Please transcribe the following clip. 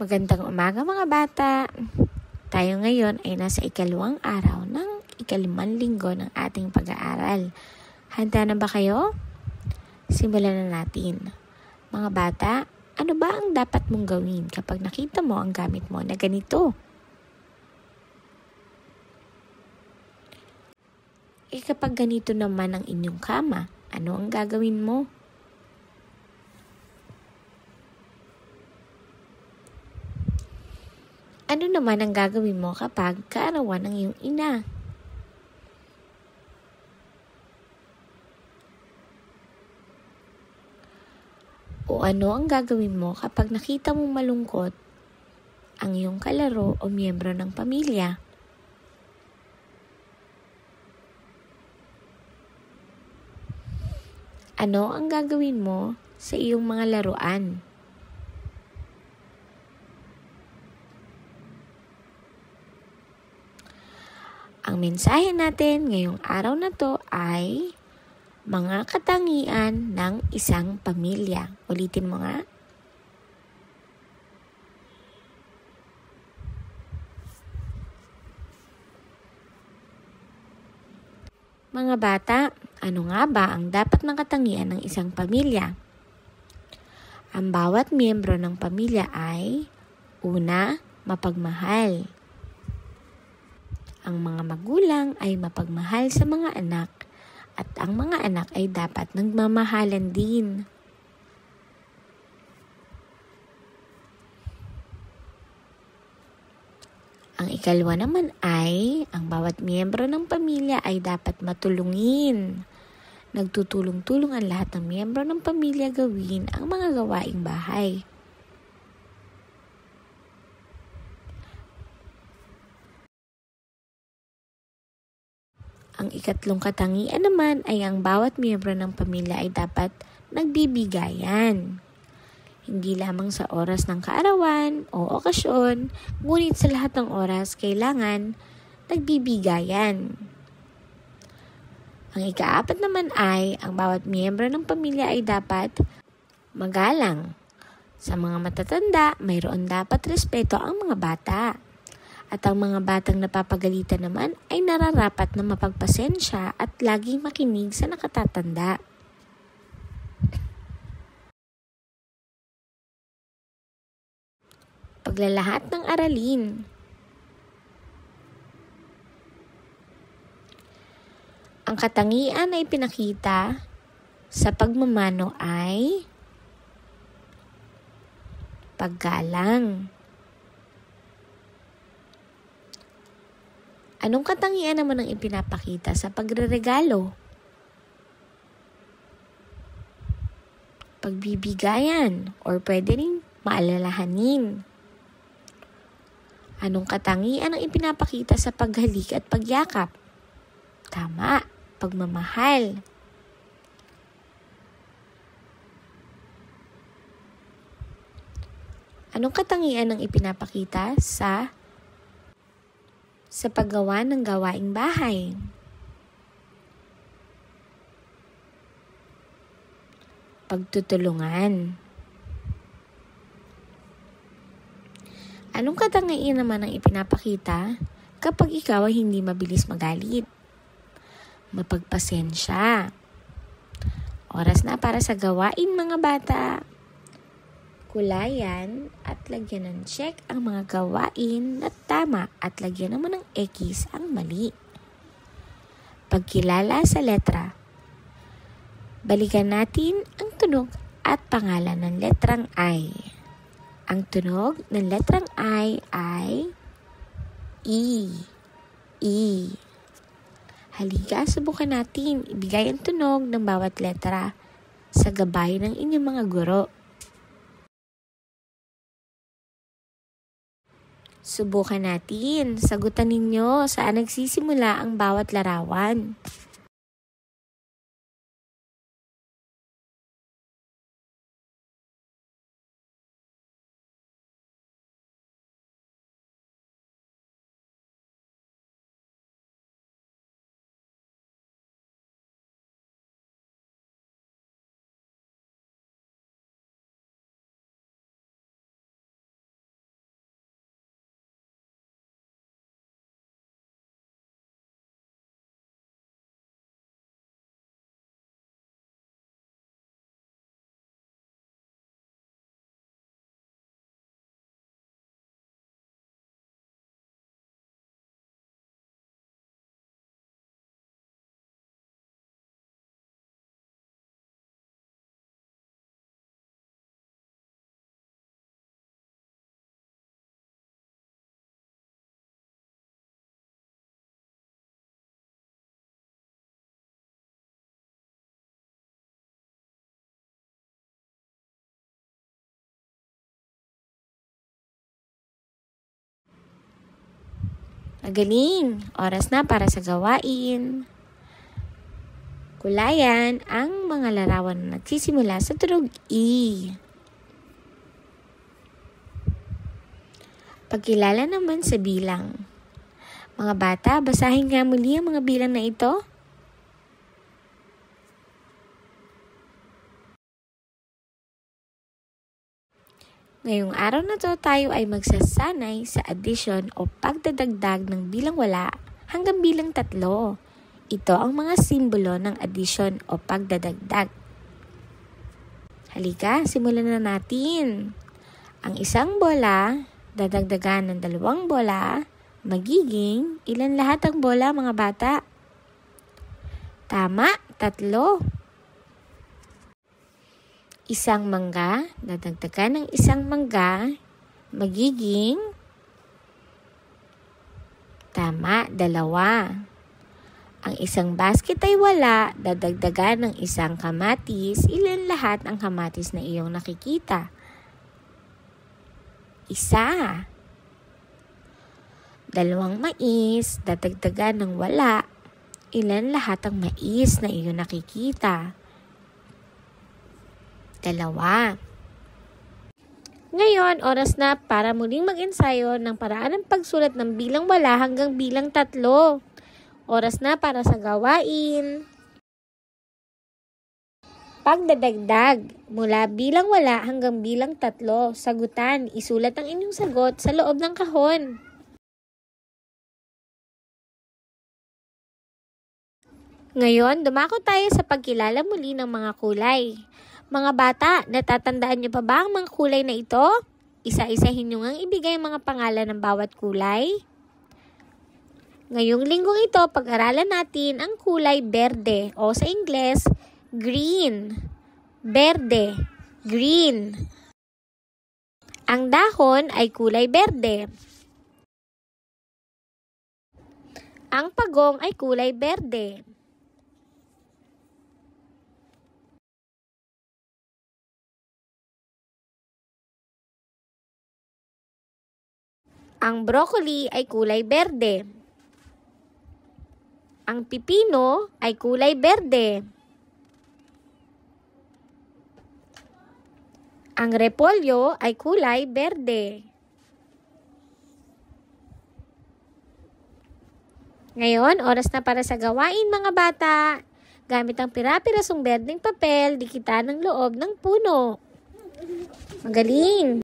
Magandang umaga mga bata! Tayo ngayon ay nasa ikalawang araw ng ikalimang linggo ng ating pag-aaral. Handa na ba kayo? Simulan na natin. Mga bata, ano ba ang dapat mong gawin kapag nakita mo ang gamit mo na ganito? Kapag ganito naman ang inyong kama, ano ang gagawin mo? Ano naman ang gagawin mo kapag kaarawan ng iyong ina? O ano ang gagawin mo kapag nakita mong malungkot ang iyong kalaro o miyembro ng pamilya? Ano ang gagawin mo sa iyong mga laruan? Ang mensahe natin ngayong araw na to ay mga katangian ng isang pamilya. Ulitin mo nga. Mga bata, ano nga ba ang dapat ng katangian ng isang pamilya? Ang bawat miyembro ng pamilya ay, una, mapagmahal. Ang mga magulang ay mapagmahal sa mga anak at ang mga anak ay dapat nagmamahalan din. Ang ikalawa naman ay, ang bawat miyembro ng pamilya ay dapat matulungin. Nagtutulong-tulong ang lahat ng miyembro ng pamilya gawin ang mga gawaing bahay. Ang ikatlong katangian naman ay ang bawat miyembro ng pamilya ay dapat nagbibigayan. Hindi lamang sa oras ng kaarawan o okasyon, ngunit sa lahat ng oras kailangan nagbibigayan. Ang ikaapat naman ay ang bawat miyembro ng pamilya ay dapat magalang. Sa mga matatanda, mayroon dapat respeto ang mga bata. At ang mga batang napapagalitan naman ay nararapat na mapagpasensya at laging makinig sa nakatatanda. Paglalahat ng aralin. Ang katangian na ipinakita sa pagmamano ay paggalang. Anong katangian naman ang ipinapakita sa pagreregalo? Pagbibigayan or pwede rin maalalahanin. Anong katangian ang ipinapakita sa paghalik at pagyakap? Tama, pagmamahal. Anong katangian ang ipinapakita sa paggawa ng gawaing bahay? Pagtutulungan. Anong katangian naman ang ipinapakita kapag ikaw ay hindi mabilis magalit? Mapagpasensya. Oras na para sa gawain mga bata. Kulayan at lagyan ng check ang mga gawain na tama at lagyan naman ng X ang mali. Pagkilala sa letra. Balikan natin ang tunog at pangalan ng letrang I. Ang tunog ng letrang I ay E. E. Halika, subukan natin ibigay ang tunog ng bawat letra sa gabay ng inyong mga guro. Subukan natin. Sagutan ninyo saan nagsisimula ang bawat larawan. Magaling! Oras na para sa gawain. Kulayan ang mga larawan na nagsisimula sa tunog E. Pagkilala naman sa bilang. Mga bata, basahin nga muli ang mga bilang na ito. Ngayong araw na to, tayo ay magsasanay sa addition o pagdadagdag ng bilang wala hanggang bilang 3. Ito ang mga simbolo ng addition o pagdadagdag. Halika, simulan na natin. Ang isang bola, dadagdagan ng 2 bola, magiging ilan lahat ang bola, mga bata? Tama, 3. Isang mangga, dadagdagan ng isang mangga, magiging tama, 2. Ang isang basket ay wala, dadagdagan ng isang kamatis, ilan lahat ang kamatis na iyong nakikita? 1. 2 mais, dadagdagan ng wala, ilan lahat ang mais na iyong nakikita? 2. Ngayon, oras na para muling mag-ensayo ng paraan ng pagsulat ng bilang wala hanggang bilang 3. Oras na para sa gawain. Pagdadagdag, mula bilang wala hanggang bilang 3. Sagutan, isulat ang inyong sagot sa loob ng kahon. Ngayon, dumako tayo sa pagkilala muli ng mga kulay. Mga bata, natatandaan niyo pa ba ang mga kulay na ito? Isa-isahin niyo ngang ibigay ang mga pangalan ng bawat kulay. Ngayong linggong ito, pag-aralan natin ang kulay berde o sa Ingles, green. Berde, green. Ang dahon ay kulay berde. Ang pagong ay kulay berde. Ang broccoli ay kulay berde. Ang pipino ay kulay berde. Ang repolyo ay kulay berde. Ngayon, oras na para sa gawain, mga bata. Gamit ang pira-pirasong berdeng papel, dikitan ng loob ng puno. Magaling!